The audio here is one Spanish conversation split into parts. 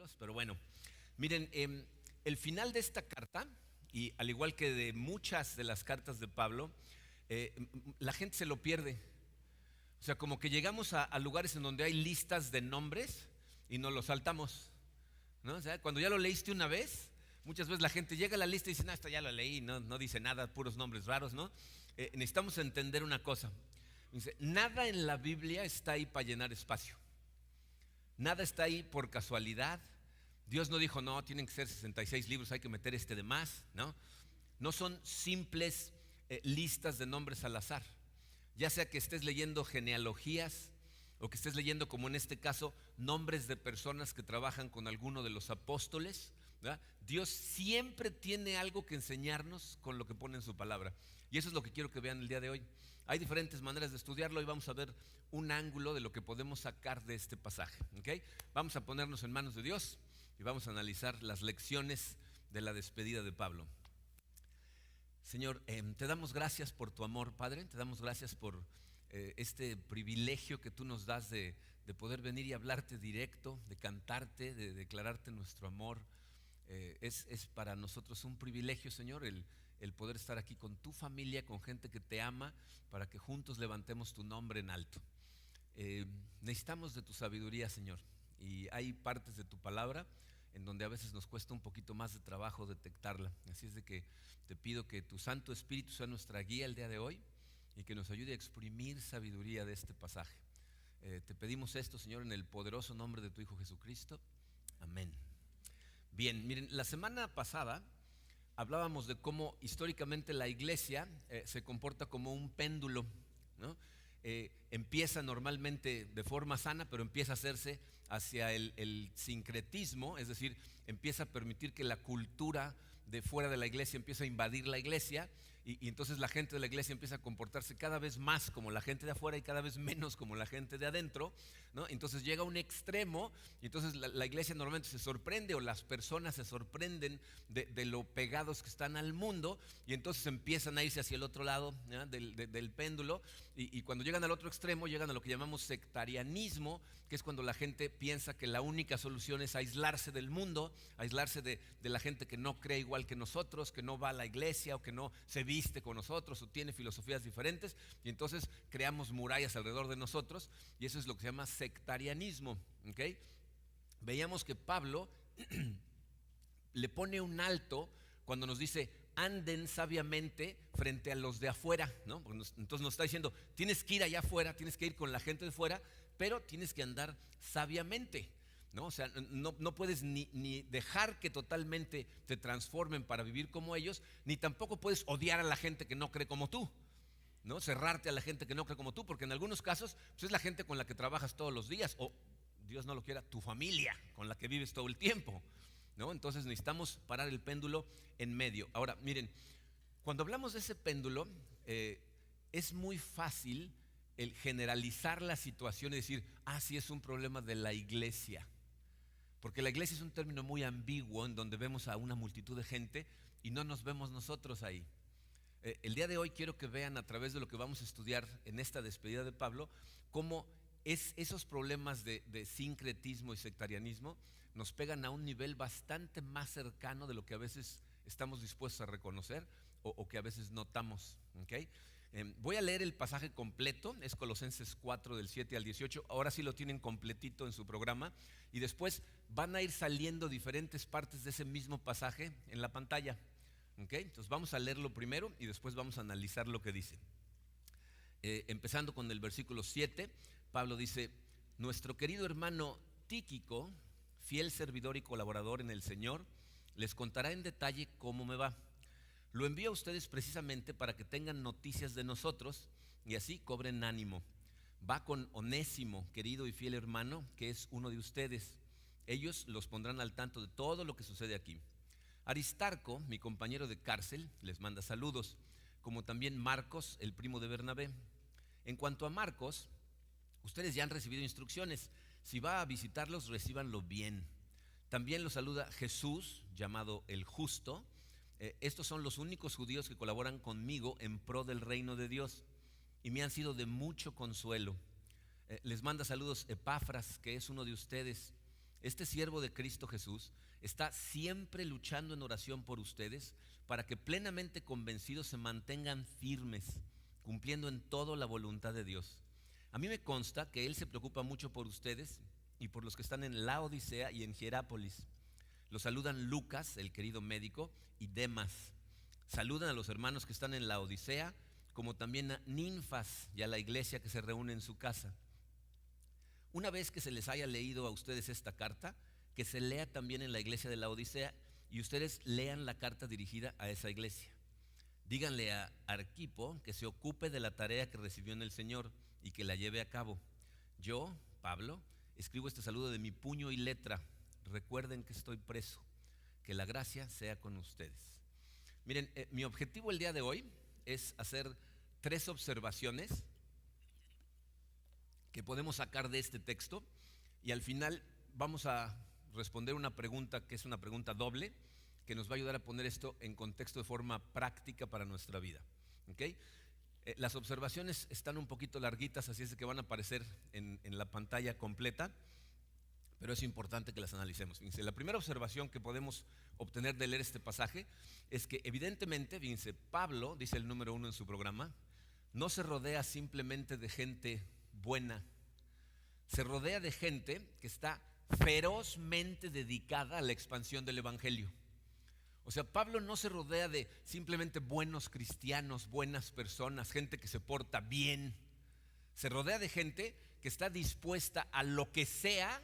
capítulos, pero bueno, miren, el final de esta carta, y al igual que de muchas de las cartas de Pablo, la gente se lo pierde. O sea, como que llegamos a lugares en donde hay listas de nombres y nos los saltamos, ¿no? O sea, cuando ya lo leíste una vez, muchas veces la gente llega a la lista y dice, no, esta ya la leí, no dice nada, puros nombres raros, ¿no? Necesitamos entender una cosa. Dice, nada en la Biblia está ahí para llenar espacio. Nada está ahí por casualidad. Dios no dijo, no, tienen que ser 66 libros, hay que meter este de más, ¿no? No son simples listas de nombres al azar. Ya sea que estés leyendo genealogías o que estés leyendo, como en este caso, nombres de personas que trabajan con alguno de los apóstoles, ¿verdad? Dios siempre tiene algo que enseñarnos con lo que pone en su palabra. Y eso es lo que quiero que vean el día de hoy. Hay diferentes maneras de estudiarlo y vamos a ver un ángulo de lo que podemos sacar de este pasaje, ¿okay? Vamos a ponernos en manos de Dios y vamos a analizar las lecciones de la despedida de Pablo. Señor, te damos gracias por tu amor, Padre. Te damos gracias por este privilegio que tú nos das de poder venir y hablarte directo, de cantarte, de declararte nuestro amor. Es para nosotros un privilegio, Señor, el poder estar aquí con tu familia, con gente que te ama, para que juntos levantemos tu nombre en alto. Necesitamos de tu sabiduría, Señor, y hay partes de tu palabra en donde a veces nos cuesta un poquito más de trabajo detectarla. Así es de que te pido que tu Santo Espíritu sea nuestra guía el día de hoy y que nos ayude a exprimir sabiduría de este pasaje. Te pedimos esto, Señor, en el poderoso nombre de tu Hijo Jesucristo. Amén. Bien, miren, la semana pasada hablábamos de cómo históricamente la iglesia se comporta como un péndulo, ¿no? Empieza normalmente de forma sana, pero empieza a hacerse hacia el sincretismo, es decir, empieza a permitir que la cultura de fuera de la iglesia empieza a invadir la iglesia y entonces la gente de la iglesia empieza a comportarse cada vez más como la gente de afuera y cada vez menos como la gente de adentro, ¿no? Entonces llega a un extremo y entonces la iglesia normalmente se sorprende o las personas se sorprenden de lo pegados que están al mundo y entonces empiezan a irse hacia el otro lado, ¿no? del péndulo y cuando llegan al otro extremo llegan a lo que llamamos sectarianismo, que es cuando la gente piensa que la única solución es aislarse del mundo, aislarse de la gente que no cree igual que nosotros, que no va a la iglesia o que no se viste con nosotros o tiene filosofías diferentes y entonces creamos murallas alrededor de nosotros y eso es lo que se llama sectarianismo, ¿okay? Veíamos que Pablo le pone un alto cuando nos dice anden sabiamente frente a los de afuera, ¿no? Entonces nos está diciendo tienes que ir allá afuera, tienes que ir con la gente de fuera, pero tienes que andar sabiamente, ¿no? O sea, no puedes ni dejar que totalmente te transformen para vivir como ellos, ni tampoco puedes odiar a la gente que no cree como tú, ¿no? Cerrarte a la gente que no cree como tú, porque en algunos casos pues es la gente con la que trabajas todos los días, o Dios no lo quiera, tu familia con la que vives todo el tiempo, ¿no? Entonces necesitamos parar el péndulo en medio. Ahora, miren, cuando hablamos de ese péndulo, es muy fácil el generalizar la situación y decir, sí es un problema de la iglesia. Porque la iglesia es un término muy ambiguo en donde vemos a una multitud de gente y no nos vemos nosotros ahí. El día de hoy quiero que vean a través de lo que vamos a estudiar en esta despedida de Pablo, cómo esos problemas de sincretismo y sectarianismo nos pegan a un nivel bastante más cercano de lo que a veces estamos dispuestos a reconocer o que a veces notamos, ¿okay? Voy a leer el pasaje completo, es Colosenses 4 del 7 al 18, ahora sí lo tienen completito en su programa y después van a ir saliendo diferentes partes de ese mismo pasaje en la pantalla, ¿okay? Entonces vamos a leerlo primero y después vamos a analizar lo que dice. Empezando con el versículo 7, Pablo dice, nuestro querido hermano Tíquico, fiel servidor y colaborador en el Señor, les contará en detalle cómo me va. Lo envío a ustedes precisamente para que tengan noticias de nosotros y así cobren ánimo. Va con Onésimo, querido y fiel hermano, que es uno de ustedes. Ellos los pondrán al tanto de todo lo que sucede aquí. Aristarco, mi compañero de cárcel, les manda saludos, como también Marcos, el primo de Bernabé. En cuanto a Marcos, ustedes ya han recibido instrucciones. Si va a visitarlos, recíbanlo bien. También los saluda Jesús, llamado el Justo. Estos son los únicos judíos que colaboran conmigo en pro del reino de Dios y me han sido de mucho consuelo. Les manda saludos Epafras, que es uno de ustedes. este siervo de Cristo Jesús, está siempre luchando en oración por ustedes para que plenamente convencidos se mantengan firmes, cumpliendo en todo la voluntad de Dios. A mí me consta que él se preocupa mucho por ustedes y por los que están en Laodicea y en Hierápolis. Los saludan Lucas, el querido médico, y Demas. Saludan a los hermanos que están en Laodicea, como también a Ninfas y a la iglesia que se reúne en su casa. Una vez que se les haya leído a ustedes esta carta, que se lea también en la iglesia de Laodicea y ustedes lean la carta dirigida a esa iglesia. Díganle a Arquipo que se ocupe de la tarea que recibió en el Señor y que la lleve a cabo. Yo, Pablo, escribo este saludo de mi puño y letra. Recuerden que estoy preso. Que la gracia sea con ustedes. Miren, mi objetivo el día de hoy es hacer 3 observaciones que podemos sacar de este texto y al final vamos a responder una pregunta que es una pregunta doble que nos va a ayudar a poner esto en contexto de forma práctica para nuestra vida. ¿Okay? Las observaciones están un poquito larguitas, así es que van a aparecer en la pantalla completa, pero es importante que las analicemos. Fíjense, la primera observación que podemos obtener de leer este pasaje es que evidentemente, fíjense, Pablo, dice el número 1 en su programa, no se rodea simplemente de gente buena, se rodea de gente que está ferozmente dedicada a la expansión del evangelio. O sea, Pablo no se rodea de simplemente buenos cristianos, buenas personas, gente que se porta bien. Se rodea de gente que está dispuesta a lo que sea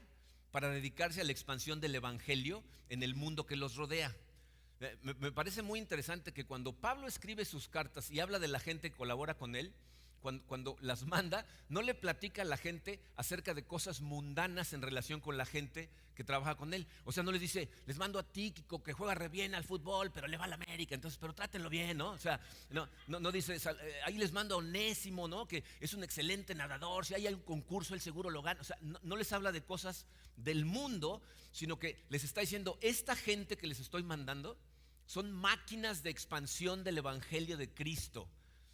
para dedicarse a la expansión del evangelio en el mundo que los rodea. Me parece muy interesante que cuando Pablo escribe sus cartas y habla de la gente que colabora con él, cuando las manda, no le platica a la gente acerca de cosas mundanas en relación con la gente que trabaja con él. O sea, no les dice, les mando a Tíquico que juega re bien al fútbol, pero le va a la América, entonces, pero trátenlo bien, ¿no? O sea, no dice, ahí les mando a Onésimo, ¿no? Que es un excelente nadador, si hay un concurso, él seguro lo gana. O sea, no les habla de cosas del mundo, sino que les está diciendo, esta gente que les estoy mandando son máquinas de expansión del evangelio de Cristo.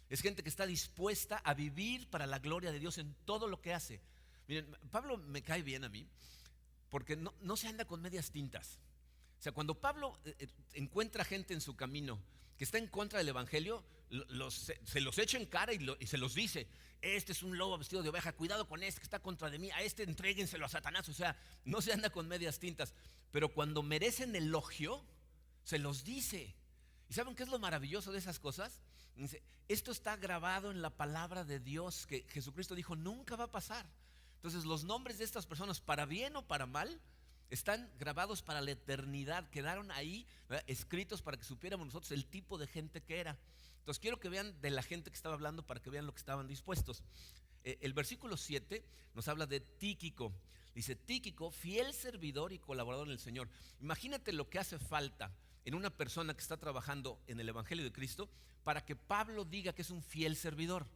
Es gente que está dispuesta a vivir para la gloria de Dios en todo lo que hace. Miren, Pablo me cae bien a mí porque no se anda con medias tintas. O sea, cuando Pablo encuentra gente en su camino que está en contra del evangelio, se los echa en cara y se los dice: este es un lobo vestido de oveja, cuidado con este que está contra de mí, a este entréguenselo a Satanás. O sea, no se anda con medias tintas. Pero cuando merecen elogio, se los dice. ¿Y saben qué es lo maravilloso de esas cosas? Dice, esto está grabado en la palabra de Dios, que Jesucristo dijo nunca va a pasar. Entonces los nombres de estas personas, para bien o para mal, están grabados para la eternidad. Quedaron ahí, ¿verdad?, escritos para que supiéramos nosotros el tipo de gente que era. Entonces quiero que vean de la gente que estaba hablando, para que vean lo que estaban dispuestos. El versículo 7 nos habla de Tíquico. Dice, Tíquico, fiel servidor y colaborador en el Señor. Imagínate lo que hace falta en una persona que está trabajando en el evangelio de Cristo para que Pablo diga que es un fiel servidor.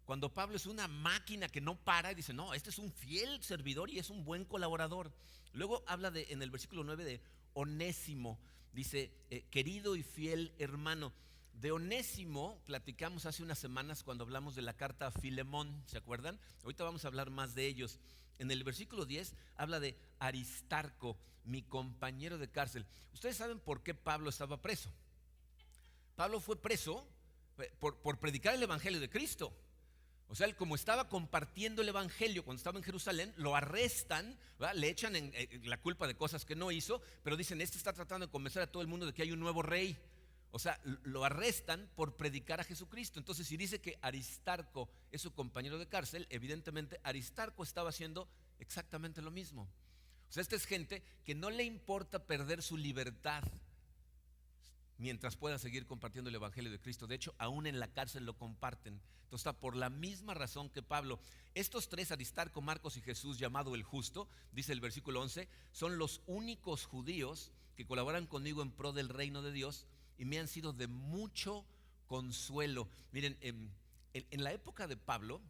Cuando Pablo es una máquina que no para y dice, no, este es un fiel servidor y es un buen colaborador. Luego habla en el versículo 9 de Onésimo. Dice, querido y fiel hermano. De Onésimo platicamos hace unas semanas cuando hablamos de la carta a Filemón, ¿se acuerdan? Ahorita vamos a hablar más de ellos. En el versículo 10 habla de Aristarco, mi compañero de cárcel. Ustedes saben por qué Pablo estaba preso. Pablo fue preso por predicar el evangelio de Cristo. O sea, él, como estaba compartiendo el evangelio cuando estaba en Jerusalén, lo arrestan, ¿verdad?, le echan la culpa de cosas que no hizo, pero dicen, este está tratando de convencer a todo el mundo de que hay un nuevo rey. O sea, lo arrestan por predicar a Jesucristo. Entonces, si dice que Aristarco es su compañero de cárcel, evidentemente Aristarco estaba haciendo exactamente lo mismo. O sea, esta es gente que no le importa perder su libertad mientras pueda seguir compartiendo el evangelio de Cristo. De hecho, aún en la cárcel lo comparten. Entonces, está por la misma razón que Pablo. Estos tres, Aristarco, Marcos y Jesús, llamado el Justo, dice el versículo 11, son los únicos judíos que colaboran conmigo en pro del reino de Dios y me han sido de mucho consuelo. Miren, en la época de Pablo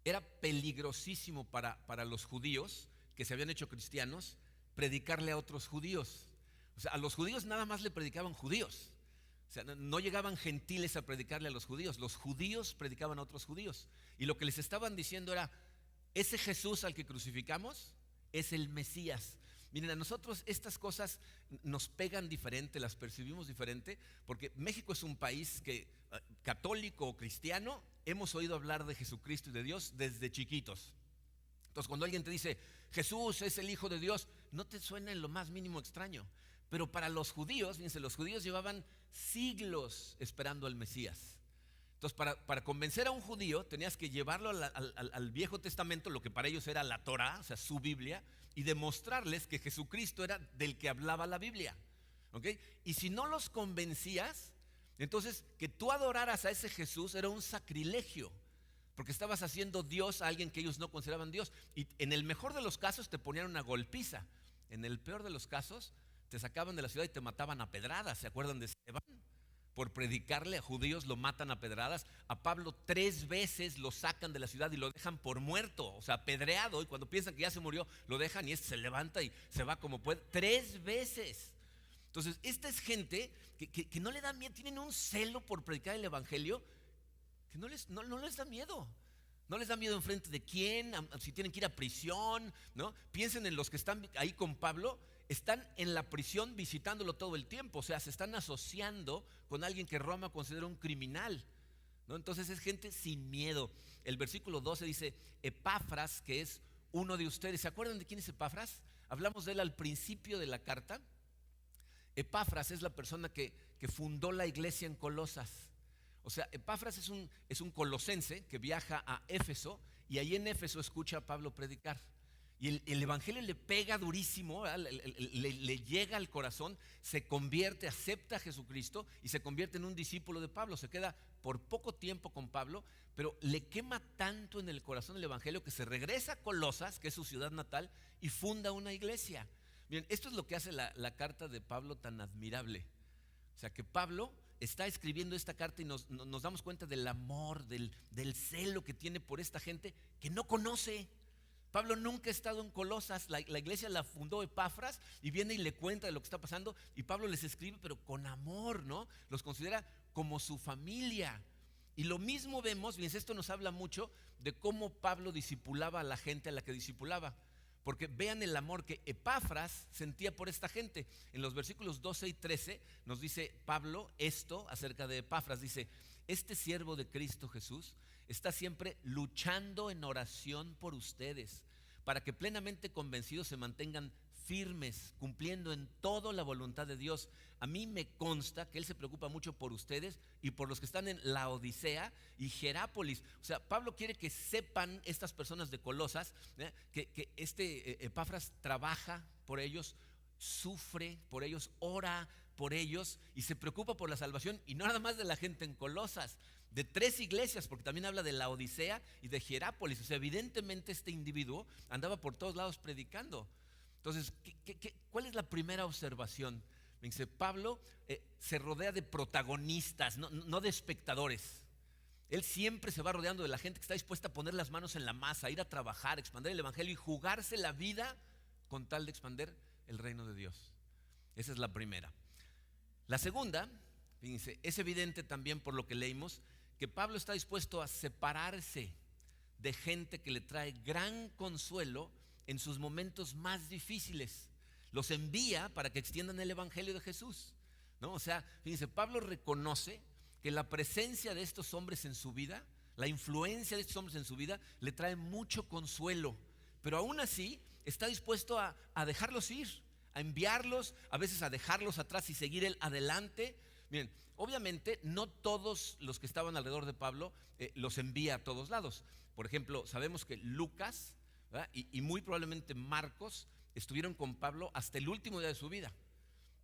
era peligrosísimo para los judíos que se habían hecho cristianos predicarle a otros judíos. O sea, a los judíos nada más le predicaban judíos. O sea, no llegaban gentiles a predicarle a los judíos predicaban a otros judíos. Y lo que les estaban diciendo era, ese Jesús al que crucificamos, es el Mesías. Miren, a nosotros estas cosas nos pegan diferente, las percibimos diferente, porque México es un país que, católico o cristiano, hemos oído hablar de Jesucristo y de Dios desde chiquitos. Entonces, cuando alguien te dice, Jesús es el Hijo de Dios, no te suena en lo más mínimo extraño. Pero para los judíos, fíjense, los judíos llevaban siglos esperando al Mesías. Entonces, para convencer a un judío, tenías que llevarlo al Viejo Testamento, lo que para ellos era la Torá, o sea, su Biblia, y demostrarles que Jesucristo era del que hablaba la Biblia. ¿Okay? Y si no los convencías, entonces que tú adoraras a ese Jesús era un sacrilegio, porque estabas haciendo Dios a alguien que ellos no consideraban Dios. Y en el mejor de los casos te ponían una golpiza. En el peor de los casos te sacaban de la ciudad y te mataban a pedradas. ¿Se acuerdan de Esteban? Por predicarle a judíos lo matan a pedradas. A Pablo 3 veces lo sacan de la ciudad y lo dejan por muerto, o sea, apedreado. Y cuando piensan que ya se murió, lo dejan y este se levanta y se va como puede. 3 veces. Entonces, esta es gente que no le da miedo, tienen un celo por predicar el evangelio que no les da miedo. No les da miedo enfrente de quién, si tienen que ir a prisión, ¿no? Piensen en los que están ahí con Pablo, están en la prisión visitándolo todo el tiempo, o sea, se están asociando con alguien que Roma considera un criminal, ¿no? Entonces es gente sin miedo. El versículo 12 dice, Epafras, que es uno de ustedes. ¿Se acuerdan de quién es Epafras? Hablamos de él al principio de la carta. Epafras es la persona que fundó la iglesia en Colosas. O sea, Epafras es un colosense que viaja a Éfeso y ahí en Éfeso escucha a Pablo predicar. Y el evangelio le pega durísimo, le llega al corazón, se convierte, acepta a Jesucristo y se convierte en un discípulo de Pablo. Se queda por poco tiempo con Pablo, pero le quema tanto en el corazón el evangelio que se regresa a Colosas, que es su ciudad natal, y funda una iglesia. Miren, esto es lo que hace la carta de Pablo tan admirable. O sea, que Pablo está escribiendo esta carta y nos damos cuenta del amor, del celo que tiene por esta gente que no conoce. Pablo nunca ha estado en Colosas, la iglesia la fundó Epafras y viene y le cuenta de lo que está pasando y Pablo les escribe pero con amor, ¿no? Los considera como su familia. Y lo mismo vemos, fíjense, esto nos habla mucho de cómo Pablo discipulaba a la gente a la que discipulaba. Porque vean el amor que Epafras sentía por esta gente. En los versículos 12 y 13 nos dice Pablo esto acerca de Epafras. Dice, este siervo de Cristo Jesús está siempre luchando en oración por ustedes, para que plenamente convencidos se mantengan firmes, cumpliendo en todo la voluntad de Dios. A mí me consta que él se preocupa mucho por ustedes y por los que están en Laodicea y Jerápolis. O sea, Pablo quiere que sepan estas personas de Colosas, que este Epafras trabaja por ellos, sufre por ellos, ora por ellos y se preocupa por la salvación, y no nada más de la gente en Colosas, de 3 iglesias, porque también habla de Laodicea y de Jerápolis. O sea, evidentemente este individuo andaba por todos lados predicando. Entonces, ¿cuál es la primera observación? Me dice, Pablo se rodea de protagonistas, no de espectadores. Él siempre se va rodeando de la gente que está dispuesta a poner las manos en la masa, a ir a trabajar, expandir el evangelio y jugarse la vida con tal de expandir el reino de Dios. Esa es la primera. La segunda, fíjense, es evidente también por lo que leímos que Pablo está dispuesto a separarse de gente que le trae gran consuelo en sus momentos más difíciles. Los envía para que extiendan el evangelio de Jesús, ¿no? O sea, fíjense, Pablo reconoce que la presencia de estos hombres en su vida, la influencia de estos hombres en su vida, le trae mucho consuelo, pero aún así está dispuesto a dejarlos ir, a enviarlos, a veces a dejarlos atrás y seguir él adelante. Miren, obviamente no todos los que estaban alrededor de Pablo los envía a todos lados. Por ejemplo, sabemos que Lucas, ¿verdad? y muy probablemente Marcos estuvieron con Pablo hasta el último día de su vida,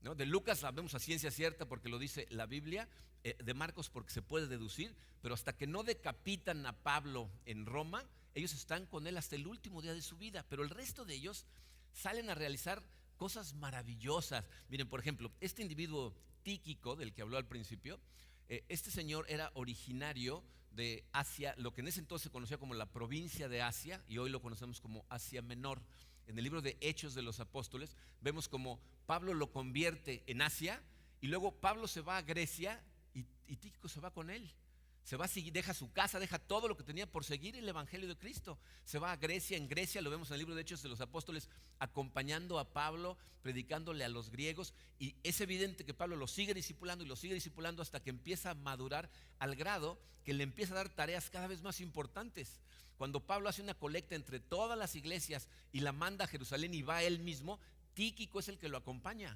¿no? De Lucas sabemos a ciencia cierta porque lo dice la Biblia, de Marcos porque se puede deducir, pero hasta que no decapitan a Pablo en Roma, ellos están con él hasta el último día de su vida, pero el resto de ellos salen a realizar cosas maravillosas. Miren, por ejemplo, este individuo Tíquico del que habló al principio, este señor era originario de Asia, lo que en ese entonces se conocía como la provincia de Asia y hoy lo conocemos como Asia Menor. En el libro de Hechos de los Apóstoles vemos como Pablo lo convierte en Asia y luego Pablo se va a Grecia y Tíquico se va con él. Se va a seguir, deja su casa, deja todo lo que tenía por seguir el evangelio de Cristo. Se va a Grecia, en Grecia lo vemos en el libro de Hechos de los Apóstoles, acompañando a Pablo, predicándole a los griegos. Y es evidente que Pablo lo sigue discipulando hasta que empieza a madurar al grado que le empieza a dar tareas cada vez más importantes. Cuando Pablo hace una colecta entre todas las iglesias y la manda a Jerusalén y va él mismo, Tíquico es el que lo acompaña.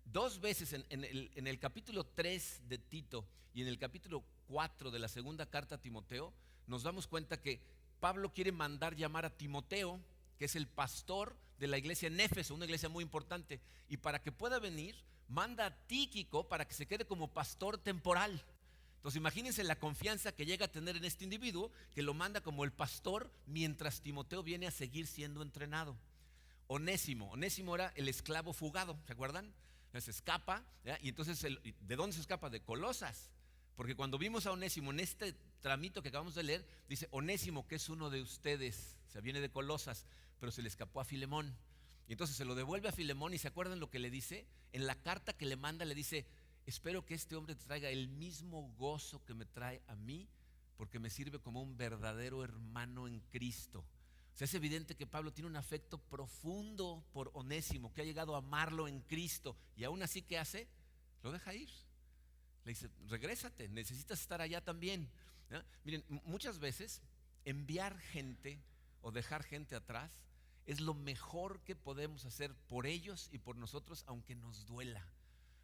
Dos veces en el capítulo 3 de Tito y en el capítulo 4 de la segunda carta a Timoteo, nos damos cuenta que Pablo quiere mandar llamar a Timoteo, que es el pastor de la iglesia en Éfeso, una iglesia muy importante, y para que pueda venir, manda a Tíquico para que se quede como pastor temporal. Entonces imagínense la confianza que llega a tener en este individuo, que lo manda como el pastor mientras Timoteo viene a seguir siendo entrenado. Onésimo era el esclavo fugado, ¿se acuerdan? Se escapa, ¿ya? Y entonces, ¿de dónde se escapa? De Colosas. Porque cuando vimos a Onésimo en este tramito que acabamos de leer, dice Onésimo, que es uno de ustedes, o sea, viene de Colosas, pero se le escapó a Filemón. Y entonces se lo devuelve a Filemón y ¿se acuerdan lo que le dice? En la carta que le manda le dice, espero que este hombre te traiga el mismo gozo que me trae a mí, porque me sirve como un verdadero hermano en Cristo. O sea, es evidente que Pablo tiene un afecto profundo por Onésimo, que ha llegado a amarlo en Cristo, y aún así, ¿qué hace? Lo deja ir. Le dice, regrésate, necesitas estar allá también, ¿ya? Miren, muchas veces enviar gente o dejar gente atrás es lo mejor que podemos hacer por ellos y por nosotros, aunque nos duela.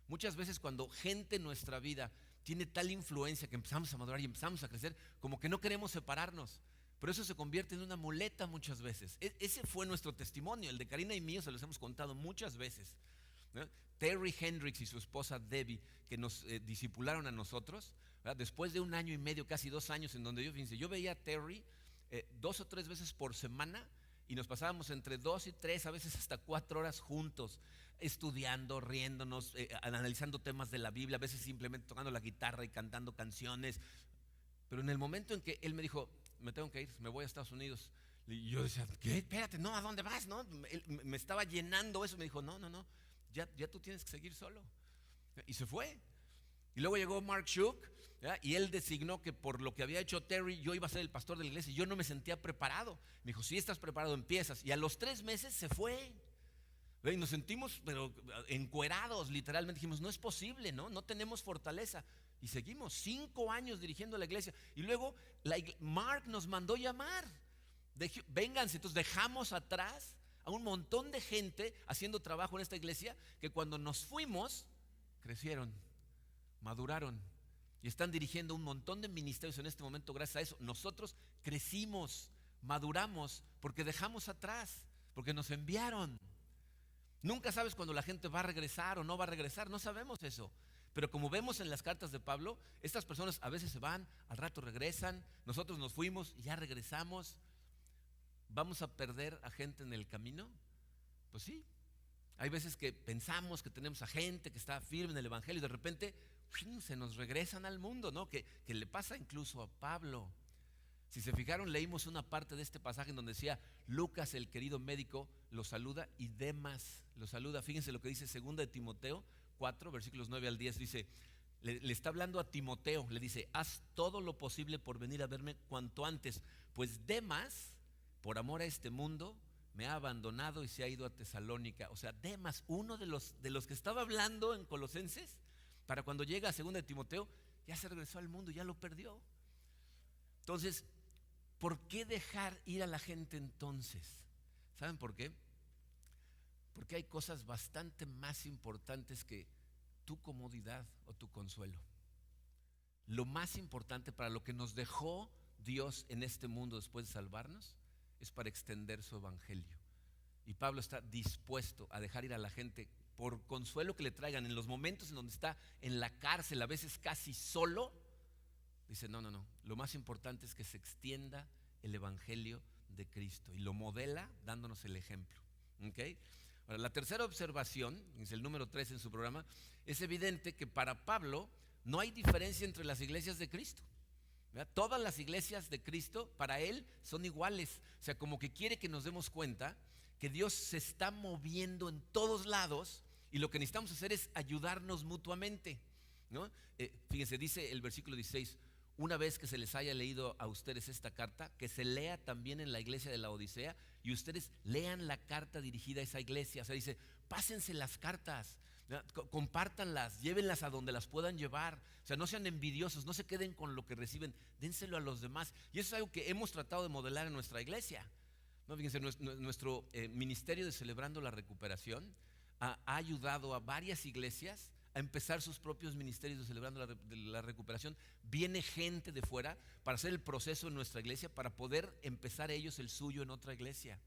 Muchas veces cuando gente en nuestra vida tiene tal influencia que empezamos a madurar y empezamos a crecer, como que no queremos separarnos. Pero eso se convierte en una muleta muchas veces. Ese fue nuestro testimonio, el de Karina y mío, se los hemos contado muchas veces, ¿no? Terry Hendricks y su esposa Debbie, que nos discipularon a nosotros, ¿verdad? Después de 1 año y medio, casi 2 años, en donde yo veía a Terry 2 o 3 veces por semana, y nos pasábamos entre 2 y 3, a veces hasta 4 horas juntos, estudiando, riéndonos, analizando temas de la Biblia, a veces simplemente tocando la guitarra y cantando canciones. Pero en el momento en que él me dijo, me tengo que ir, me voy a Estados Unidos, y yo decía, ¿qué? Espérate, no, ¿a dónde vas? ¿No? Él me estaba llenando eso, me dijo, no, ya tú tienes que seguir solo. Y se fue. Y luego llegó Mark Shook, ¿ya? Y él designó que por lo que había hecho Terry, yo iba a ser el pastor de la iglesia, y yo no me sentía preparado. Me dijo, si estás preparado, empiezas. Y a los 3 meses se fue. Y nos sentimos pero encuerados, literalmente dijimos, no es posible, no tenemos fortaleza. Y seguimos 5 años dirigiendo la iglesia. Y luego Mark nos mandó llamar, vénganse. Entonces dejamos atrás a un montón de gente haciendo trabajo en esta iglesia, que cuando nos fuimos crecieron, maduraron y están dirigiendo un montón de ministerios en este momento. Gracias a eso nosotros crecimos, maduramos, porque dejamos atrás, porque nos enviaron. Nunca sabes cuando la gente va a regresar o no va a regresar, no sabemos eso. Pero como vemos en las cartas de Pablo, estas personas a veces se van, al rato regresan, nosotros nos fuimos y ya regresamos. ¿Vamos a perder a gente en el camino? Pues sí. Hay veces que pensamos que tenemos a gente que está firme en el evangelio y de repente se nos regresan al mundo, ¿no? Que le pasa incluso a Pablo. Si se fijaron, leímos una parte de este pasaje en donde decía, Lucas, el querido médico, lo saluda, y Demas lo saluda. Fíjense lo que dice 2 de Timoteo 4, versículos 9 al 10. Dice, le está hablando a Timoteo, le dice, haz todo lo posible por venir a verme cuanto antes, pues Demas, por amor a este mundo, me ha abandonado y se ha ido a Tesalónica. O sea, Demas, uno de los que estaba hablando en Colosenses, para cuando llega a 2 de Timoteo, ya se regresó al mundo, ya lo perdió. Entonces, ¿por qué dejar ir a la gente entonces? ¿Saben por qué? Porque hay cosas bastante más importantes que tu comodidad o tu consuelo. Lo más importante para lo que nos dejó Dios en este mundo después de salvarnos es para extender su evangelio. Y Pablo está dispuesto a dejar ir a la gente por consuelo que le traigan en los momentos en donde está en la cárcel, a veces casi solo. Dice, no, lo más importante es que se extienda el evangelio de Cristo, y lo modela dándonos el ejemplo. ¿Okay? Ahora, la tercera observación, es el número 3 en su programa, es evidente que para Pablo no hay diferencia entre las iglesias de Cristo. ¿Verdad? Todas las iglesias de Cristo para él son iguales. O sea, como que quiere que nos demos cuenta que Dios se está moviendo en todos lados, y lo que necesitamos hacer es ayudarnos mutuamente, ¿no? Fíjense, dice el versículo 16, una vez que se les haya leído a ustedes esta carta, que se lea también en la iglesia de la Odisea y ustedes lean la carta dirigida a esa iglesia. O sea, dice, pásense las cartas, compártanlas, llévenlas a donde las puedan llevar. O sea, no sean envidiosos, no se queden con lo que reciben, dénselo a los demás. Y eso es algo que hemos tratado de modelar en nuestra iglesia. No, fíjense, nuestro ministerio de Celebrando la Recuperación ha ayudado a varias iglesias a empezar sus propios ministerios de Celebrando la Recuperación. Viene gente de fuera para hacer el proceso en nuestra iglesia, para poder empezar ellos el suyo en otra iglesia.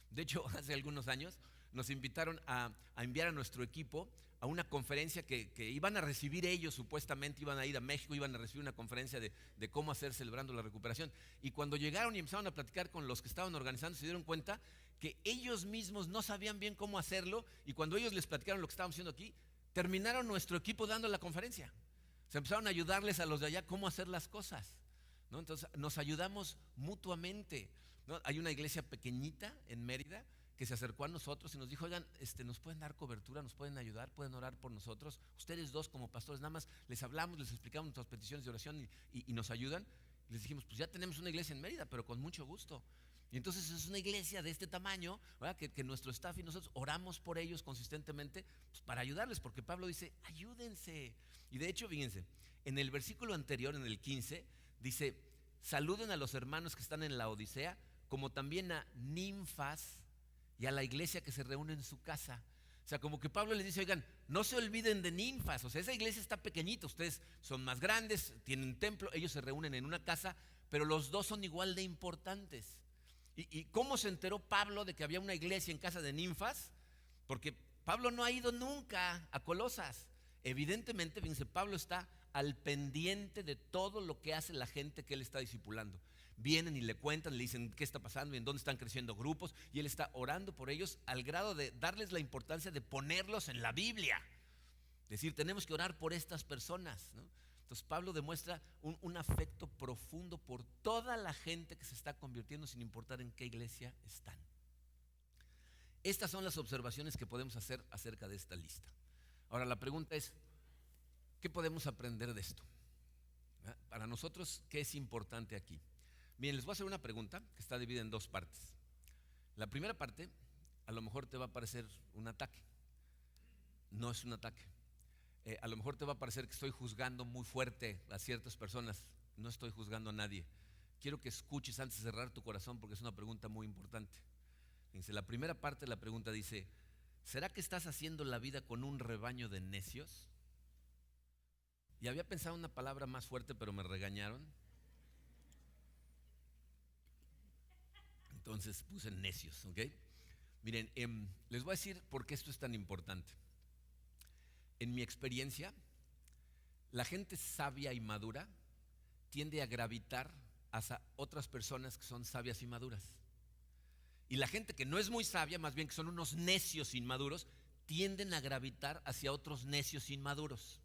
De hecho, hace algunos años nos invitaron a enviar a nuestro equipo a una conferencia que iban a recibir ellos. Supuestamente iban a ir a México, iban a recibir una conferencia de cómo hacer Celebrando la Recuperación. Y cuando llegaron y empezaron a platicar con los que estaban organizando, se dieron cuenta que ellos mismos no sabían bien cómo hacerlo, y cuando ellos les platicaron lo que estábamos haciendo aquí, terminaron nuestro equipo dando la conferencia. Se empezaron a ayudarles a los de allá cómo hacer las cosas, ¿no? Entonces nos ayudamos mutuamente, ¿no? Hay una iglesia pequeñita en Mérida que se acercó a nosotros y nos dijo, oigan, nos pueden dar cobertura, nos pueden ayudar, pueden orar por nosotros. Ustedes dos como pastores, nada más les hablamos, les explicamos nuestras peticiones de oración y nos ayudan. Y les dijimos, pues ya tenemos una iglesia en Mérida, pero con mucho gusto. Y entonces es una iglesia de este tamaño, ¿verdad? Que nuestro staff y nosotros oramos por ellos consistentemente, pues, para ayudarles, porque Pablo dice, ayúdense. Y de hecho, fíjense, en el versículo anterior, en el 15, dice, saluden a los hermanos que están en la Odisea, como también a Ninfas y a la iglesia que se reúne en su casa. O sea, como que Pablo les dice, oigan, no se olviden de Ninfas. O sea, esa iglesia está pequeñita, ustedes son más grandes, tienen templo, ellos se reúnen en una casa, pero los dos son igual de importantes. ¿Y cómo se enteró Pablo de que había una iglesia en casa de Ninfas? Porque Pablo no ha ido nunca a Colosas. Evidentemente, fíjense, Pablo está al pendiente de todo lo que hace la gente que él está discipulando. Vienen y le cuentan, le dicen qué está pasando, en dónde están creciendo grupos, y él está orando por ellos al grado de darles la importancia de ponerlos en la Biblia. Es decir, tenemos que orar por estas personas, ¿no? Entonces Pablo demuestra un afecto profundo por toda la gente que se está convirtiendo, sin importar en qué iglesia están. Estas son las observaciones que podemos hacer acerca de esta lista. Ahora la pregunta es, ¿qué podemos aprender de esto? Para nosotros, ¿qué es importante aquí? Bien, les voy a hacer una pregunta que está dividida en dos partes. La primera parte, a lo mejor te va a parecer un ataque. No es un ataque. A lo mejor te va a parecer que estoy juzgando muy fuerte a ciertas personas. No estoy juzgando a nadie. Quiero que escuches antes de cerrar tu corazón, porque es una pregunta muy importante. Fíjense, la primera parte de la pregunta dice, ¿será que estás haciendo la vida con un rebaño de necios? Y había pensado una palabra más fuerte, pero me regañaron. Entonces puse necios, ¿ok? Miren, les voy a decir por qué esto es tan importante. En mi experiencia, la gente sabia y madura tiende a gravitar hacia otras personas que son sabias y maduras. Y la gente que no es muy sabia, más bien que son unos necios inmaduros, tienden a gravitar hacia otros necios inmaduros.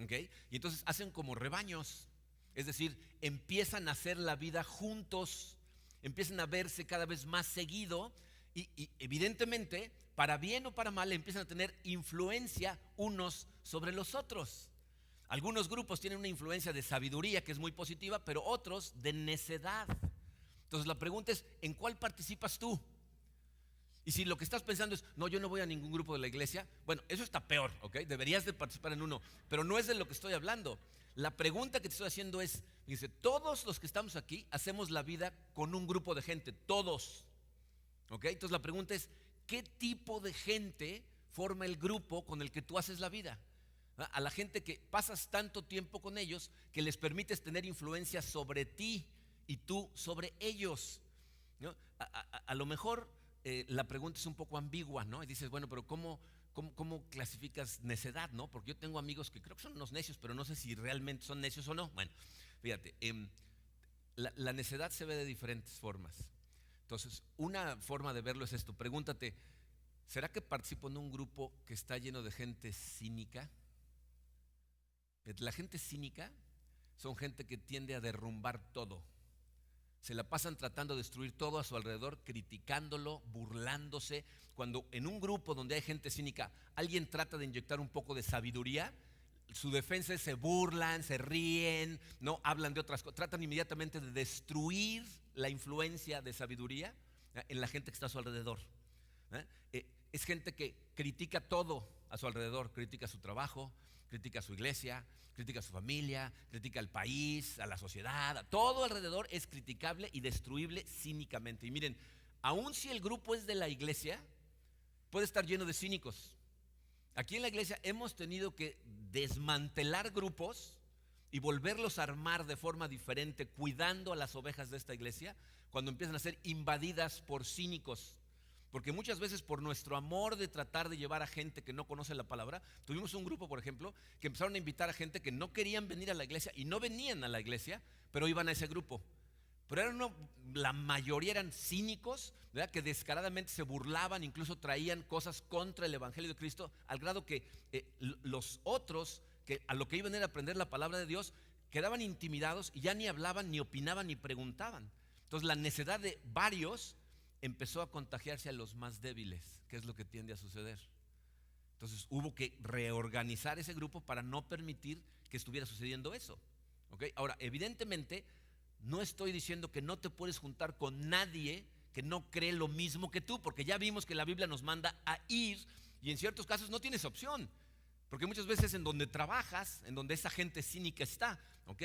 ¿Ok? Y entonces hacen como rebaños. Es decir, empiezan a hacer la vida juntos, empiezan a verse cada vez más seguido y evidentemente, para bien o para mal, empiezan a tener influencia unos sobre los otros. Algunos grupos tienen una influencia de sabiduría que es muy positiva, pero otros de necedad. Entonces la pregunta es, ¿en cuál participas tú? Y si lo que estás pensando es, no, yo no voy a ningún grupo de la iglesia, bueno, eso está peor, ¿ok? Deberías de participar en uno, pero no es de lo que estoy hablando. La pregunta que te estoy haciendo es, dice, todos los que estamos aquí hacemos la vida con un grupo de gente, todos, ¿ok? Entonces la pregunta es, ¿qué tipo de gente forma el grupo con el que tú haces la vida? A la gente que pasas tanto tiempo con ellos que les permites tener influencia sobre ti y tú sobre ellos, ¿no? A lo mejor la pregunta es un poco ambigua, ¿no? Y dices, bueno, pero ¿cómo clasificas necedad, no? Porque yo tengo amigos que creo que son unos necios, pero no sé si realmente son necios o no. Bueno, fíjate, la necedad se ve de diferentes formas. Entonces, una forma de verlo es esto. Pregúntate, ¿será que participo en un grupo que está lleno de gente cínica? La gente cínica son gente que tiende a derrumbar todo. Se la pasan tratando de destruir todo a su alrededor, criticándolo, burlándose. Cuando en un grupo donde hay gente cínica, alguien trata de inyectar un poco de sabiduría, su defensa es se burlan, se ríen, no hablan de otras cosas, tratan inmediatamente de destruir la influencia de sabiduría en la gente que está a su alrededor. Es gente que critica todo a su alrededor, critica su trabajo, critica su iglesia, critica su familia, critica al país, a la sociedad, a todo alrededor es criticable y destruible cínicamente. Y miren, aun si el grupo es de la iglesia, puede estar lleno de cínicos. Aquí en la iglesia hemos tenido que desmantelar grupos y volverlos a armar de forma diferente, cuidando a las ovejas de esta iglesia, cuando empiezan a ser invadidas por cínicos. Porque muchas veces por nuestro amor de tratar de llevar a gente que no conoce la palabra, tuvimos un grupo, por ejemplo, que empezaron a invitar a gente que no querían venir a la iglesia y no venían a la iglesia, pero iban a ese grupo. Pero la mayoría eran cínicos, ¿verdad?, que descaradamente se burlaban, incluso traían cosas contra el evangelio de Cristo, al grado que los otros, que a lo que iban era aprender la palabra de Dios, quedaban intimidados y ya ni hablaban, ni opinaban, ni preguntaban. Entonces la necedad de varios empezó a contagiarse a los más débiles, que es lo que tiende a suceder. Entonces hubo que reorganizar ese grupo para no permitir que estuviera sucediendo eso. ¿Okay? Ahora, evidentemente, no estoy diciendo que no te puedes juntar con nadie que no cree lo mismo que tú, porque ya vimos que la Biblia nos manda a ir, y en ciertos casos no tienes opción, porque muchas veces en donde trabajas, en donde esa gente cínica está, ¿ok?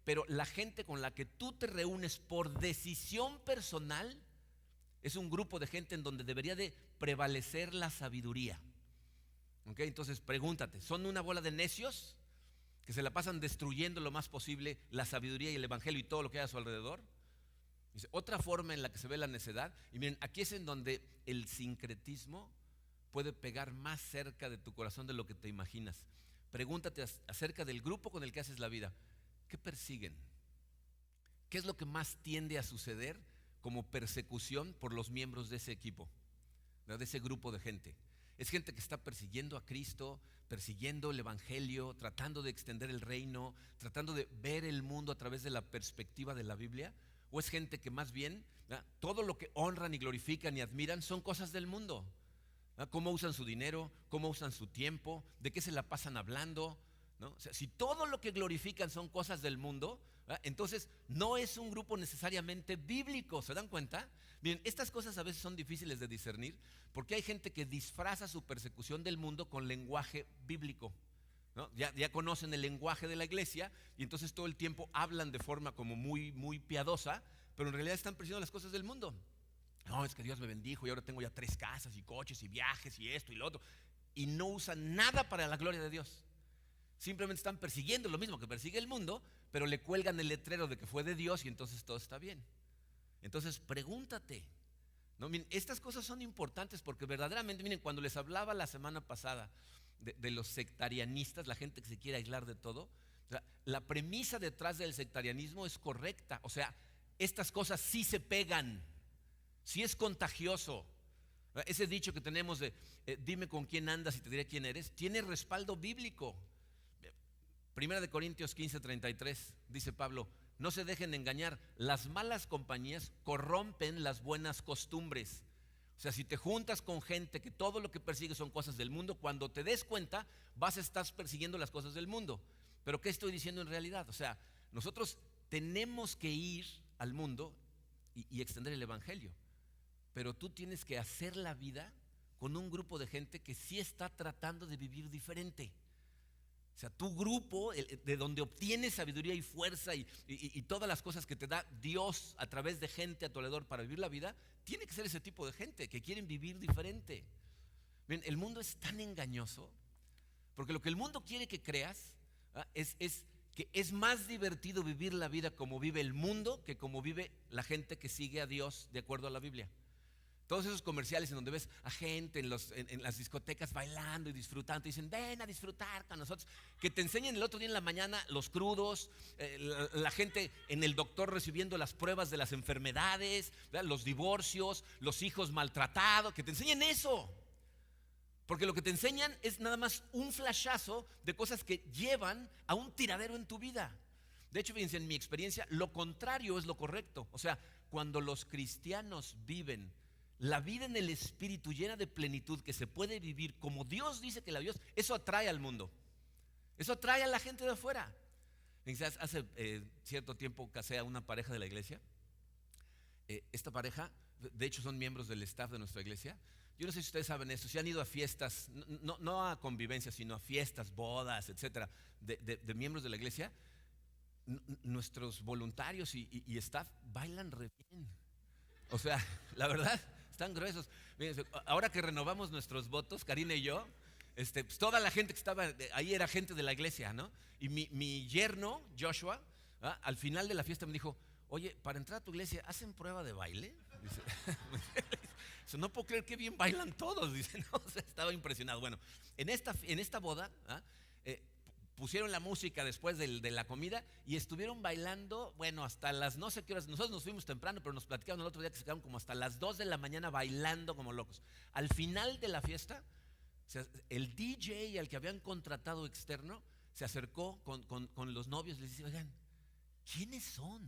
Pero la gente con la que tú te reúnes por decisión personal es un grupo de gente en donde debería de prevalecer la sabiduría. ¿Ok? Entonces pregúntate, ¿son una bola de necios que se la pasan destruyendo lo más posible la sabiduría y el evangelio y todo lo que hay a su alrededor? Dice, otra forma en la que se ve la necedad, y miren, aquí es en donde el sincretismo puede pegar más cerca de tu corazón de lo que te imaginas. Pregúntate acerca del grupo con el que haces la vida. ¿Qué persiguen? ¿Qué es lo que más tiende a suceder como persecución por los miembros de ese equipo, de ese grupo de gente? Es gente que está persiguiendo a Cristo, persiguiendo el evangelio, tratando de extender el reino, tratando de ver el mundo a través de la perspectiva de la Biblia. ¿O es gente que más bien, todo lo que honran y glorifican y admiran son cosas del mundo? ¿Cómo usan su dinero? ¿Cómo usan su tiempo? ¿De qué se la pasan hablando? ¿No? O sea, si todo lo que glorifican son cosas del mundo, entonces no es un grupo necesariamente bíblico. ¿Se dan cuenta? Miren, estas cosas a veces son difíciles de discernir porque hay gente que disfraza su persecución del mundo con lenguaje bíblico, ¿no? Ya conocen el lenguaje de la iglesia y entonces todo el tiempo hablan de forma como muy, muy piadosa, pero en realidad están persiguiendo las cosas del mundo. No, es que Dios me bendijo y ahora tengo ya 3 casas y coches y viajes y esto y lo otro, y no usan nada para la gloria de Dios. Simplemente están persiguiendo lo mismo que persigue el mundo, pero le cuelgan el letrero de que fue de Dios y entonces todo está bien. Entonces pregúntate, ¿no? Miren, estas cosas son importantes porque verdaderamente, miren, cuando les hablaba la semana pasada de los sectarianistas, la gente que se quiere aislar de todo, o sea, la premisa detrás del sectarianismo es correcta. O sea, estas cosas sí se pegan, sí es contagioso. Ese dicho que tenemos de dime con quién andas y te diré quién eres, tiene respaldo bíblico. Primera de Corintios 15:33 dice Pablo, no se dejen engañar, las malas compañías corrompen las buenas costumbres. O sea, si te juntas con gente que todo lo que persigue son cosas del mundo, cuando te des cuenta vas a estar persiguiendo las cosas del mundo. Pero ¿qué estoy diciendo en realidad? O sea, nosotros tenemos que ir al mundo y extender el evangelio, pero tú tienes que hacer la vida con un grupo de gente que sí está tratando de vivir diferente. O sea, tu grupo, de donde obtienes sabiduría y fuerza y todas las cosas que te da Dios a través de gente a tu alrededor para vivir la vida, tiene que ser ese tipo de gente que quieren vivir diferente. Ven, el mundo es tan engañoso, porque lo que el mundo quiere que creas es que es más divertido vivir la vida como vive el mundo que como vive la gente que sigue a Dios de acuerdo a la Biblia. Todos esos comerciales en donde ves a gente en las discotecas bailando y disfrutando, y dicen, ven a disfrutar con nosotros, que te enseñan el otro día en la mañana los crudos, la gente en el doctor recibiendo las pruebas de las enfermedades, ¿verdad?, los divorcios, los hijos maltratados, que te enseñen eso. Porque lo que te enseñan es nada más un flashazo de cosas que llevan a un tiradero en tu vida. De hecho, fíjense, en mi experiencia, lo contrario es lo correcto. O sea, cuando los cristianos viven la vida en el Espíritu llena de plenitud que se puede vivir como Dios dice que la vive, eso atrae al mundo. Eso atrae a la gente de afuera. Hace cierto tiempo casé a una pareja de la iglesia. Esta pareja, de hecho, son miembros del staff de nuestra iglesia. Yo no sé si ustedes saben esto, si han ido a fiestas, no a convivencias, sino a fiestas, bodas, etcétera, de miembros de la iglesia. Nuestros voluntarios y staff bailan re bien. O sea, la verdad, están gruesos. Miren, ahora que renovamos nuestros votos, Karina y yo, pues toda la gente que estaba ahí era gente de la iglesia, ¿no? Y mi yerno, Joshua, al final de la fiesta me dijo: oye, para entrar a tu iglesia, ¿hacen prueba de baile? Dice, no puedo creer que bien bailan todos. Dice, no, o sea, estaba impresionado. Bueno, en esta boda, pusieron la música después de la comida y estuvieron bailando, bueno, hasta las no sé qué horas. Nosotros nos fuimos temprano, pero nos platicaron el otro día que se quedaron como hasta las 2 de la mañana bailando como locos. Al final de la fiesta, o sea, el DJ al que habían contratado externo se acercó con los novios y les dice: oigan, ¿quiénes son?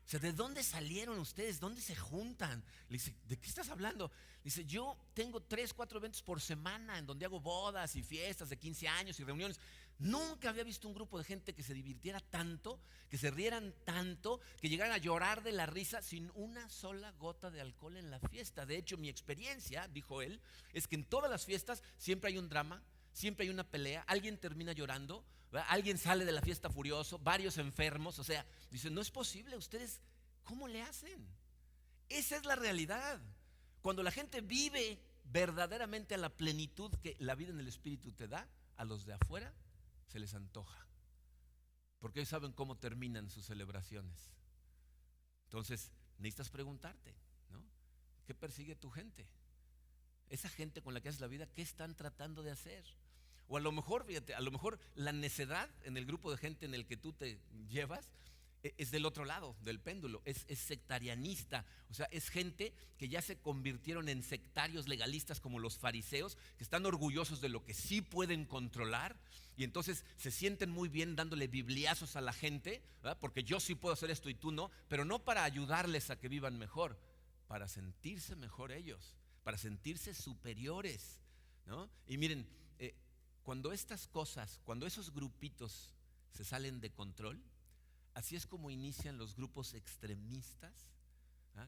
O sea, ¿de dónde salieron ustedes? ¿Dónde se juntan? Le dice: ¿de qué estás hablando? Dice: yo tengo 3, 4 eventos por semana en donde hago bodas y fiestas de 15 años y reuniones. Nunca había visto un grupo de gente que se divirtiera tanto, que se rieran tanto, que llegaran a llorar de la risa sin una sola gota de alcohol en la fiesta. De hecho, mi experiencia, dijo él, es que en todas las fiestas siempre hay un drama, siempre hay una pelea, alguien termina llorando, ¿verdad? Alguien sale de la fiesta furioso, varios enfermos. O sea, dice, no es posible, ustedes, ¿cómo le hacen? Esa es la realidad. Cuando la gente vive verdaderamente a la plenitud que la vida en el Espíritu te da, a los de afuera se les antoja, porque ellos saben cómo terminan sus celebraciones. Entonces necesitas preguntarte, ¿no? ¿Qué persigue tu gente? Esa gente con la que haces la vida, ¿qué están tratando de hacer? O a lo mejor, fíjate, a lo mejor la necedad en el grupo de gente en el que tú te llevas es del otro lado del péndulo, es sectarianista. O sea, es gente que ya se convirtieron en sectarios legalistas como los fariseos, que están orgullosos de lo que sí pueden controlar y entonces se sienten muy bien dándole bibliazos a la gente, ¿verdad? Porque yo sí puedo hacer esto y tú no, pero no para ayudarles a que vivan mejor, para sentirse mejor ellos, para sentirse superiores, ¿no? Y miren, cuando estas cosas, cuando esos grupitos se salen de control, así es como inician los grupos extremistas,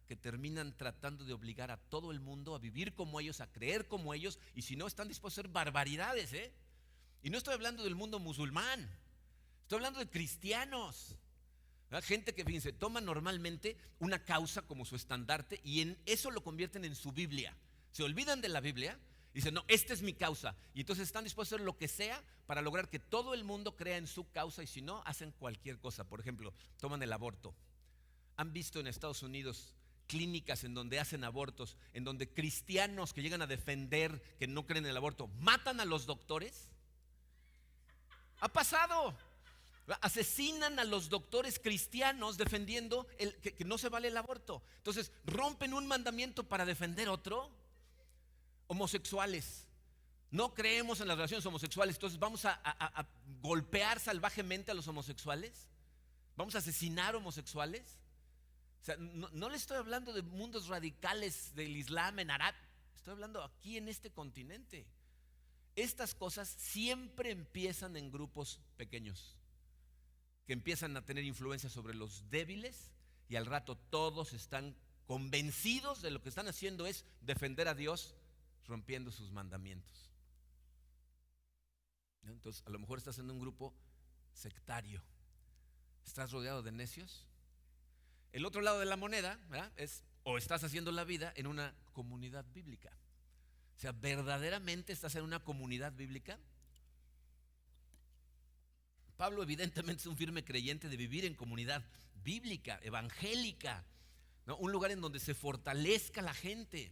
que terminan tratando de obligar a todo el mundo a vivir como ellos, a creer como ellos, y si no, están dispuestos a hacer barbaridades, Y no estoy hablando del mundo musulmán, estoy hablando de cristianos, gente que, fíjense, toma normalmente una causa como su estandarte y en eso lo convierten en su Biblia. Se olvidan de la Biblia y dicen: no, esta es mi causa. Y entonces están dispuestos a hacer lo que sea para lograr que todo el mundo crea en su causa, y si no, hacen cualquier cosa. Por ejemplo, toman el aborto. ¿Han visto en Estados Unidos clínicas en donde hacen abortos, en donde cristianos que llegan a defender que no creen en el aborto matan a los doctores? Ha pasado. Asesinan a los doctores cristianos defendiendo que no se vale el aborto. Entonces rompen un mandamiento para defender otro. Homosexuales, no creemos en las relaciones homosexuales, entonces vamos a golpear salvajemente a los homosexuales, vamos a asesinar homosexuales. O sea, no le estoy hablando de mundos radicales del Islam en Arab, estoy hablando aquí en este continente. Estas cosas siempre empiezan en grupos pequeños, que empiezan a tener influencia sobre los débiles, y al rato todos están convencidos de lo que están haciendo es defender a Dios, rompiendo sus mandamientos. Entonces, a lo mejor estás en un grupo sectario, estás rodeado de necios. El otro lado de la moneda, ¿verdad?, es: o estás haciendo la vida en una comunidad bíblica. O sea, ¿verdaderamente estás en una comunidad bíblica? Pablo evidentemente es un firme creyente de vivir en comunidad bíblica, evangélica, ¿no? Un lugar en donde se fortalezca la gente.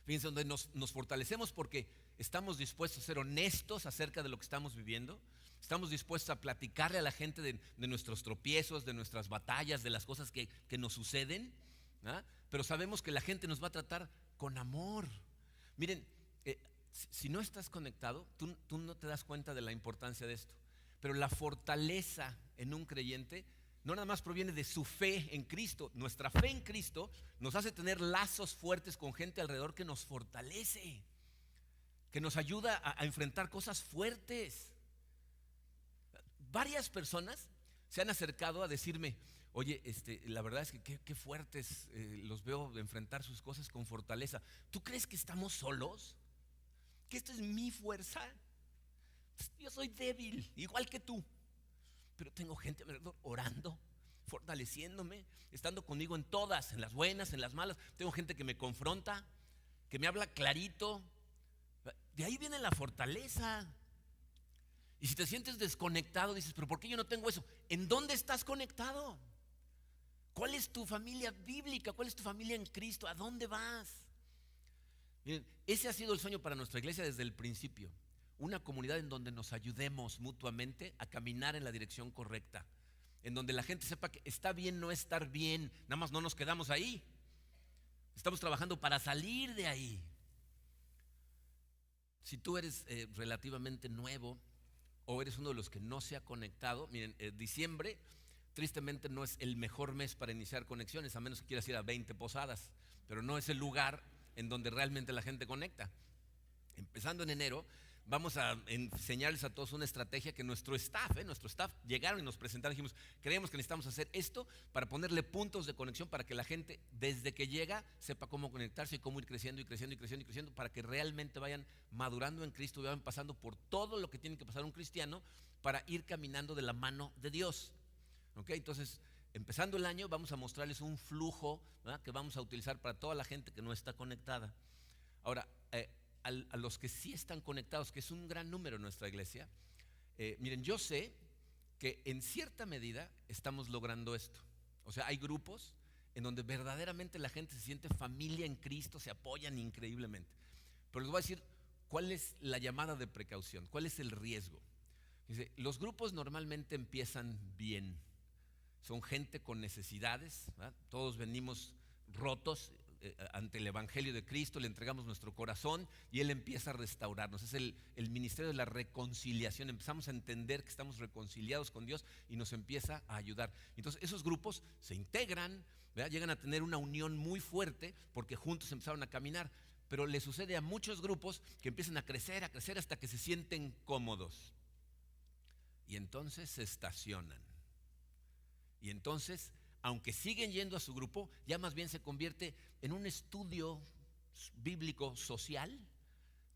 Fíjense, donde nos fortalecemos porque estamos dispuestos a ser honestos acerca de lo que estamos viviendo. Estamos dispuestos a platicarle a la gente de nuestros tropiezos, de nuestras batallas, de las cosas que nos suceden, ¿ah? Pero sabemos que la gente nos va a tratar con amor. Miren, si no estás conectado, tú no te das cuenta de la importancia de esto. Pero la fortaleza en un creyente no nada más proviene de su fe en Cristo. Nuestra fe en Cristo nos hace tener lazos fuertes con gente alrededor que nos fortalece, que nos ayuda a enfrentar cosas fuertes. varias personas se han acercado a decirme, oye, la verdad es que qué fuertes los veo enfrentar sus cosas con fortaleza. ¿Tú crees que estamos solos? ¿Que esto es mi fuerza? Yo soy débil, igual que tú, pero tengo gente alrededor orando, fortaleciéndome, estando conmigo en todas, en las buenas, en las malas. Tengo gente que me confronta, que me habla clarito. De ahí viene la fortaleza. Y si te sientes desconectado, dices, pero ¿por qué yo no tengo eso? ¿En dónde estás conectado? ¿Cuál es tu familia bíblica? ¿Cuál es tu familia en Cristo? ¿A dónde vas? Miren, ese ha sido el sueño para nuestra iglesia desde el principio. Una comunidad en donde nos ayudemos mutuamente a caminar en la dirección correcta, en donde la gente sepa que está bien no estar bien, nada más no nos quedamos ahí. Estamos trabajando para salir de ahí. Si tú eres relativamente nuevo o eres uno de los que no se ha conectado, miren, diciembre tristemente no es el mejor mes para iniciar conexiones, a menos que quieras ir a 20 posadas, pero no es el lugar en donde realmente la gente conecta. Empezando en enero, vamos a enseñarles a todos una estrategia que nuestro staff llegaron y nos presentaron. Dijimos, creemos que necesitamos hacer esto para ponerle puntos de conexión para que la gente desde que llega sepa cómo conectarse y cómo ir creciendo y creciendo y creciendo y creciendo, para que realmente vayan madurando en Cristo y vayan pasando por todo lo que tiene que pasar un cristiano para ir caminando de la mano de Dios. ¿Ok? Entonces, empezando el año, vamos a mostrarles un flujo, ¿verdad?, que vamos a utilizar para toda la gente que no está conectada. Ahora, a los que sí están conectados, que es un gran número en nuestra iglesia, miren, yo sé que en cierta medida estamos logrando esto. O sea, hay grupos en donde verdaderamente la gente se siente familia en Cristo, se apoyan increíblemente. Pero les voy a decir cuál es la llamada de precaución, cuál es el riesgo. Dice, los grupos normalmente empiezan bien. Son gente con necesidades, ¿verdad? Todos venimos rotos ante el Evangelio de Cristo, le entregamos nuestro corazón y Él empieza a restaurarnos. Es el ministerio de la reconciliación. Empezamos a entender que estamos reconciliados con Dios y nos empieza a ayudar. Entonces esos grupos se integran, ¿verdad? Llegan a tener una unión muy fuerte porque juntos empezaron a caminar. Pero le sucede a muchos grupos que empiezan a crecer hasta que se sienten cómodos. Y entonces se estacionan. Y entonces, aunque siguen yendo a su grupo, ya más bien se convierte en un estudio bíblico social,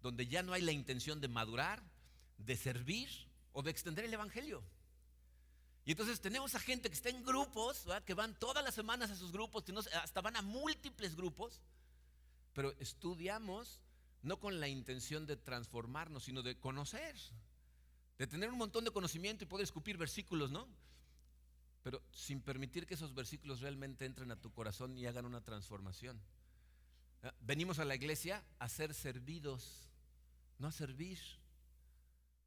donde ya no hay la intención de madurar, de servir o de extender el evangelio. Y entonces tenemos a gente que está en grupos, ¿verdad?, que van todas las semanas a sus grupos, que hasta van a múltiples grupos, pero estudiamos no con la intención de transformarnos, sino de conocer, de tener un montón de conocimiento y poder escupir versículos, ¿no? Pero sin permitir que esos versículos realmente entren a tu corazón y hagan una transformación. Venimos a la iglesia a ser servidos, no a servir,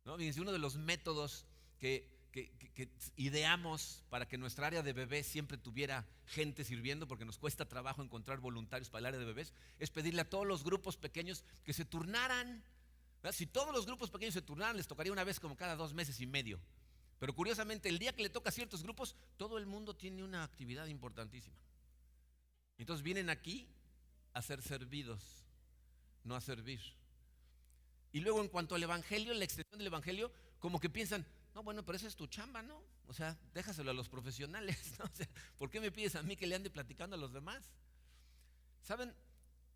¿no? Fíjense, uno de los métodos que ideamos para que nuestra área de bebés siempre tuviera gente sirviendo, porque nos cuesta trabajo encontrar voluntarios para el área de bebés, es pedirle a todos los grupos pequeños que se turnaran. Si todos los grupos pequeños se turnaran, les tocaría una vez como cada 2 meses y medio. Pero curiosamente, el día que le toca a ciertos grupos, todo el mundo tiene una actividad importantísima. Entonces vienen aquí a ser servidos, no a servir. Y luego, en cuanto al evangelio, la extensión del evangelio, como que piensan, no, bueno, pero esa es tu chamba, ¿no? O sea, déjaselo a los profesionales, ¿no? O sea, ¿por qué me pides a mí que le ande platicando a los demás? ¿Saben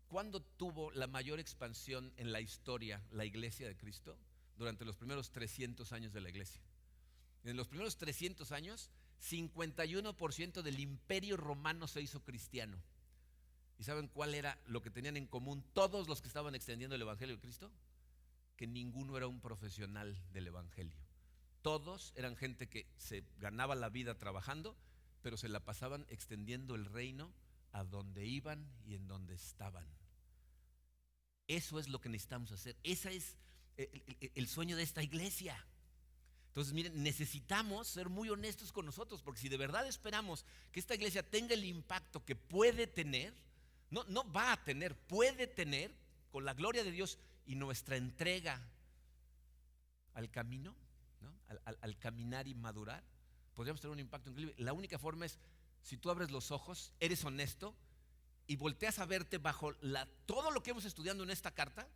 cuándo tuvo la mayor expansión en la historia la iglesia de Cristo? Durante los primeros 300 años de la iglesia. En los primeros 300 años, 51% del imperio romano se hizo cristiano. ¿Y saben cuál era lo que tenían en común todos los que estaban extendiendo el evangelio de Cristo? Que ninguno era un profesional del evangelio. Todos eran gente que se ganaba la vida trabajando, pero se la pasaban extendiendo el reino a donde iban y en donde estaban. Eso es lo que necesitamos hacer. Ese es el sueño de esta iglesia. Entonces, miren, necesitamos ser muy honestos con nosotros, porque si de verdad esperamos que esta iglesia tenga el impacto que puede tener, no va a tener, puede tener, con la gloria de Dios y nuestra entrega al camino, ¿no? al caminar y madurar, podríamos tener un impacto increíble. La única forma es, si tú abres los ojos, eres honesto y volteas a verte bajo todo lo que hemos estudiado en esta carta,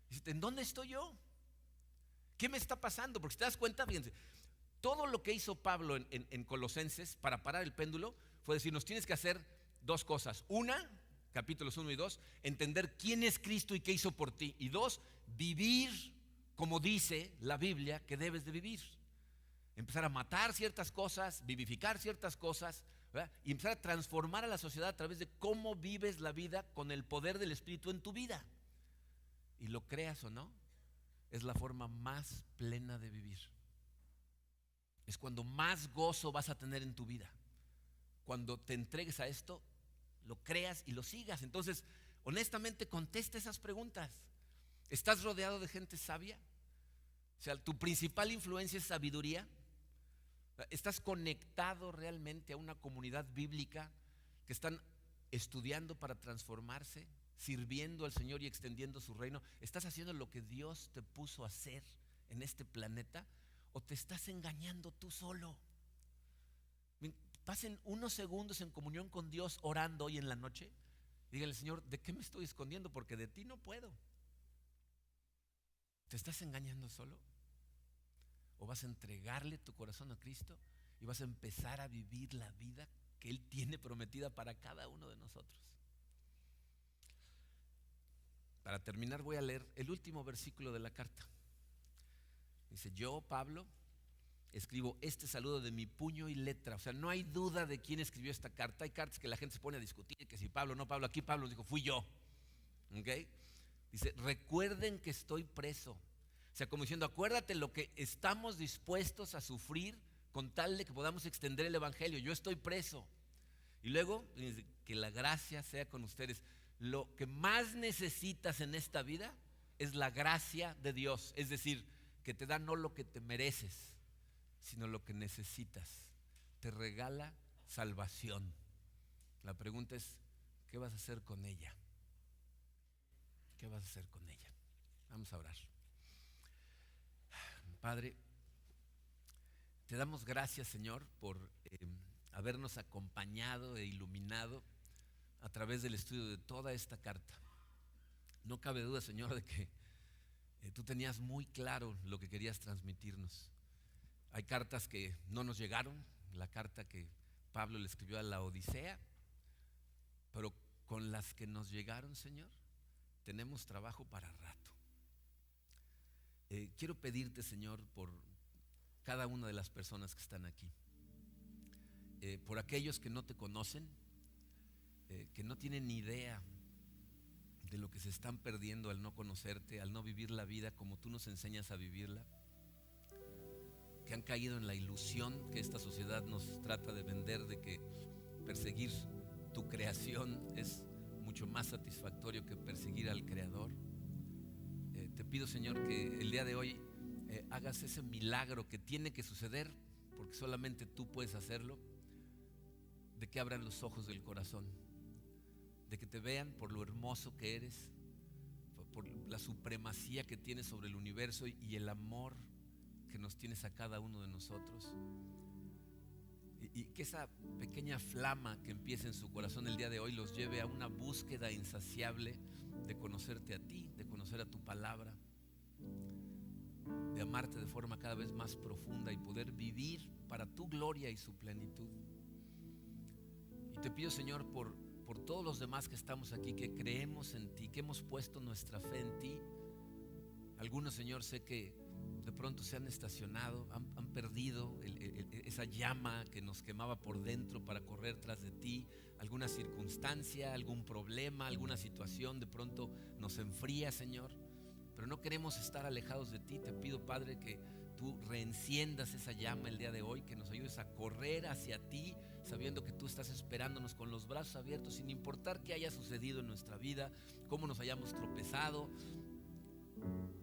y dices, ¿en dónde estoy yo? ¿Qué me está pasando? Porque si te das cuenta, fíjense, todo lo que hizo Pablo en Colosenses para parar el péndulo fue decir, nos tienes que hacer dos cosas. Una, capítulos 1 y 2, entender quién es Cristo y qué hizo por ti. Y dos, vivir como dice la Biblia que debes de vivir. Empezar a matar ciertas cosas, vivificar ciertas cosas, ¿verdad? Y empezar a transformar a la sociedad a través de cómo vives la vida con el poder del Espíritu en tu vida. Y lo creas o no, es la forma más plena de vivir. Es cuando más gozo vas a tener en tu vida. Cuando te entregues a esto, lo creas y lo sigas. Entonces, honestamente, contesta esas preguntas. ¿Estás rodeado de gente sabia? O sea, ¿tu principal influencia es sabiduría? ¿Estás conectado realmente a una comunidad bíblica que están estudiando para transformarse, sirviendo al Señor y extendiendo su reino? ¿Estás haciendo lo que Dios te puso a hacer en este planeta? ¿O te estás engañando tú solo? Pasen unos segundos en comunión con Dios orando hoy en la noche. Dígale, Señor, ¿de qué me estoy escondiendo? Porque de ti no puedo. ¿Te estás engañando solo? ¿O vas a entregarle tu corazón a Cristo y vas a empezar a vivir la vida que Él tiene prometida para cada uno de nosotros? Para terminar voy a leer el último versículo de la carta. Dice, yo, Pablo, escribo este saludo de mi puño y letra. O sea, no hay duda de quién escribió esta carta. Hay cartas que la gente se pone a discutir, que si Pablo o no Pablo. Aquí Pablo nos dijo, fui yo. ¿Okay? Dice, recuerden que estoy preso. O sea, como diciendo, acuérdate lo que estamos dispuestos a sufrir con tal de que podamos extender el evangelio. Yo estoy preso. Y luego, que la gracia sea con ustedes. Lo que más necesitas en esta vida es la gracia de Dios. Es decir, que te da no lo que te mereces, sino lo que necesitas. Te regala salvación. La pregunta es, ¿qué vas a hacer con ella? ¿Qué vas a hacer con ella? Vamos a orar. Padre, te damos gracias, Señor, por habernos acompañado e iluminado a través del estudio de toda esta carta. No cabe duda, Señor, de que tú tenías muy claro lo que querías transmitirnos. Hay cartas que no nos llegaron, la carta que Pablo le escribió a la Odisea, pero con las que nos llegaron, Señor, tenemos trabajo para rato. Quiero pedirte, Señor, por cada una de las personas que están aquí, por aquellos que no te conocen, que no tienen ni idea de lo que se están perdiendo al no conocerte, al no vivir la vida como tú nos enseñas a vivirla, que han caído en la ilusión que esta sociedad nos trata de vender, de que perseguir tu creación es mucho más satisfactorio que perseguir al Creador. Te pido, Señor, que el día de hoy hagas ese milagro que tiene que suceder, porque solamente tú puedes hacerlo, de que abran los ojos del corazón, de que te vean por lo hermoso que eres, por la supremacía que tienes sobre el universo y el amor que nos tienes a cada uno de nosotros, y que esa pequeña flama que empieza en su corazón el día de hoy los lleve a una búsqueda insaciable de conocerte a ti, de conocer a tu palabra, de amarte de forma cada vez más profunda y poder vivir para tu gloria y su plenitud. Y te pido, Señor, por todos los demás que estamos aquí, que creemos en ti, que hemos puesto nuestra fe en ti. Algunos, Señor, sé que de pronto se han estacionado, han perdido esa llama que nos quemaba por dentro para correr tras de ti. Alguna circunstancia, algún problema, alguna situación de pronto nos enfría, Señor, pero no queremos estar alejados de ti. Te pido, Padre, que tú reenciendas esa llama el día de hoy, que nos ayudes a correr hacia ti, sabiendo que tú estás esperándonos con los brazos abiertos, sin importar qué haya sucedido en nuestra vida, cómo nos hayamos tropezado.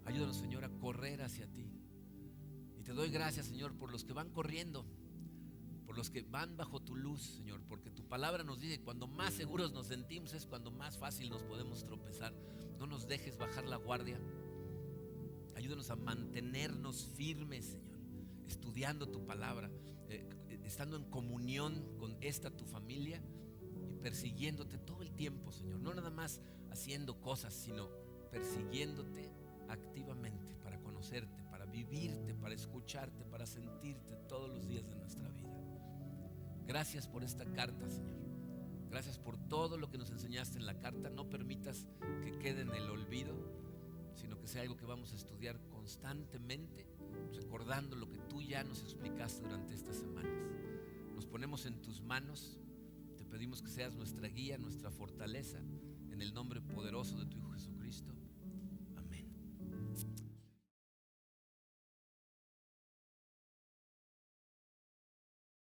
Ayúdanos, Señor, a correr hacia ti. Y te doy gracias, Señor, por los que van corriendo, por los que van bajo tu luz, Señor, porque tu palabra nos dice que cuando más seguros nos sentimos es cuando más fácil nos podemos tropezar. No nos dejes bajar la guardia. Ayúdanos a mantenernos firmes, Señor, estudiando tu palabra, estando en comunión con esta tu familia y persiguiéndote todo el tiempo, Señor. No nada más haciendo cosas, sino persiguiéndote activamente para conocerte, para vivirte, para escucharte, para sentirte todos los días de nuestra vida. Gracias por esta carta, Señor. Gracias por todo lo que nos enseñaste en la carta. No permitas que quede en el olvido, sino que sea algo que vamos a estudiar constantemente, recordando lo que tú ya nos explicaste durante estas semanas. Nos ponemos en tus manos. Te pedimos que seas nuestra guía, nuestra fortaleza, en el nombre poderoso de tu Hijo Jesucristo.